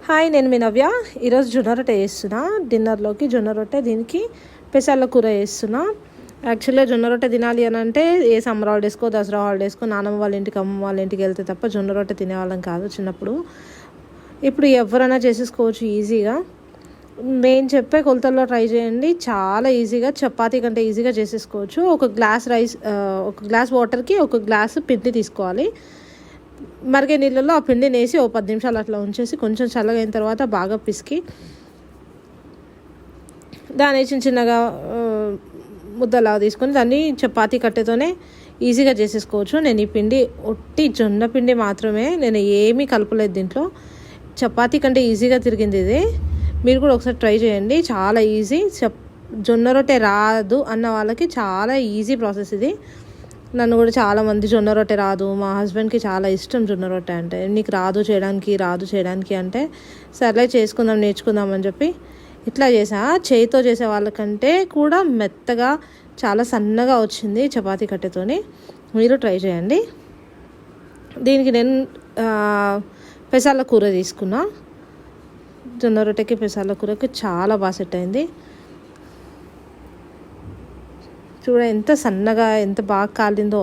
Hi, నేను మీ నవ్య. ఈరోజు జొన్న రొట్టె చేస్తున్నా. డిన్నర్లోకి జొన్న రొట్టె, దీనికి పెసర్ల కూర చేస్తున్నా. యాక్చువల్గా జొన్న రొట్టె తినాలి అని అంటే ఏ సమ్మర్ హాలిడేస్కో దసరా హాలిడేస్కో నానమ్మ వాళ్ళ ఇంటికి అమ్మ వాళ్ళ ఇంటికి వెళ్తే తప్ప జొన్న రొట్టె తినేవాళ్ళం కాదు చిన్నప్పుడు. ఇప్పుడు ఎవరైనా చేసేసుకోవచ్చు ఈజీగా. నేను చెప్పే కొలతల్లో ట్రై చేయండి, చాలా ఈజీగా, చపాతీ కంటే ఈజీగా చేసేసుకోవచ్చు. ఒక గ్లాస్ వాటర్కి ఒక గ్లాసు పిండి తీసుకోవాలి. మరిగే నీళ్ళల్లో ఆ పిండిని వేసి 10 నిమిషాలు అట్లా ఉంచేసి కొంచెం చల్లగైన తర్వాత బాగా పిసికి దాన్ని చిన్నగా ముద్దలాగా తీసుకొని దాన్ని చపాతీ కట్టెతోనే ఈజీగా చేసేసుకోవచ్చు. నేను ఈ పిండి ఒట్టి జొన్న పిండి మాత్రమే, నేను ఏమీ కలపలేదు దీంట్లో. చపాతీ కంటే ఈజీగా తిరిగింది ఇది. మీరు కూడా ఒకసారి ట్రై చేయండి, చాలా ఈజీ. జొన్న రొట్టె రాదు అన్న వాళ్ళకి చాలా ఈజీ ప్రాసెస్ ఇది. నన్ను కూడా చాలామంది జొన్న రొట్టె రాదు, మా హస్బెండ్కి చాలా ఇష్టం జొన్న రొట్టె అంటే, నీకు రాదు చేయడానికి అంటే సర్లే నేర్చుకుందాం అని చెప్పి ఇట్లా చేసా. చేయితో చేసే వాళ్ళకంటే కూడా మెత్తగా చాలా సన్నగా వచ్చింది చపాతీ కట్టెతోని. మీరు ట్రై చేయండి. దీనికి నేను పెసర్ల కూర తీసుకున్నా. జొన్న రొట్టెకి పెసర్ల కూరకి చాలా బాగా సెట్ అయింది. చూడ ఎంత సన్నగా ఎంత బాగా కాలిందో.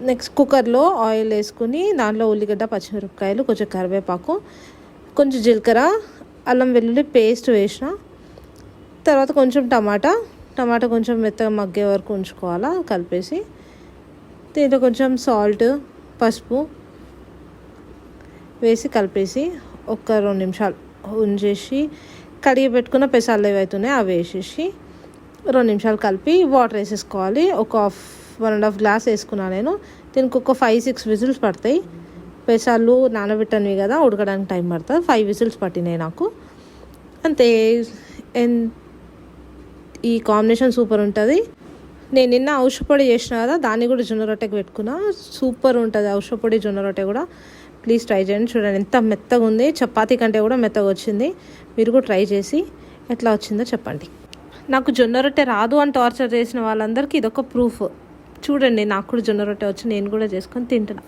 నెక్స్ట్ కుక్కర్లో ఆయిల్ వేసుకుని దాంట్లో ఉల్లిగడ్డ, పచ్చిమిరపకాయలు, కొంచెం కరివేపాకు, కొంచెం జీలకర్ర, అల్లం వెల్లుల్లి పేస్ట్ వేసిన తర్వాత కొంచెం టమాటా కొంచెం మెత్తగా మగ్గే వరకు ఉంచుకోవాలా కలిపేసి. దీంట్లో కొంచెం సాల్ట్, పసుపు వేసి కలిపేసి ఒక 2 నిమిషాలు ఉంచేసి కడిగి పెట్టుకున్న పెసాలు ఏవైతున్నాయో అవి వేసేసి 2 నిమిషాలు కలిపి వాటర్ వేసేసుకోవాలి. ఒక 1.5 గ్లాస్ వేసుకున్నాను నేను. దీనికి ఒక 5-6 విజిల్స్ పడతాయి. పెసాలు నానబెట్టనివి కదా, ఉడకడానికి టైం పడుతుంది. 5 విజిల్స్ పట్టినాయి నాకు, అంతే. ఈ కాంబినేషన్ సూపర్ ఉంటుంది. నేను నిన్న ఔషధపొడి చేసిన కదా, దాన్ని కూడా జొన్న రొట్టెకి పెట్టుకున్నా. సూపర్ ఉంటుంది ఔషధపొడి జొన్న రొట్టె కూడా. ప్లీజ్ ట్రై చేయండి. చూడండి ఎంత మెత్తగా ఉంది, చపాతీ కంటే కూడా మెత్తగా వచ్చింది. మీరు కూడా ట్రై చేసి ఎట్లా వచ్చిందో చెప్పండి. నాకు జొన్న రొట్టె రాదు అని టార్చర్ చేసిన వాళ్ళందరికీ ఇదొక ప్రూఫ్. చూడండి, నాకు కూడా జొన్న రొట్టె వచ్చి నేను కూడా చేసుకొని తింటున్నా.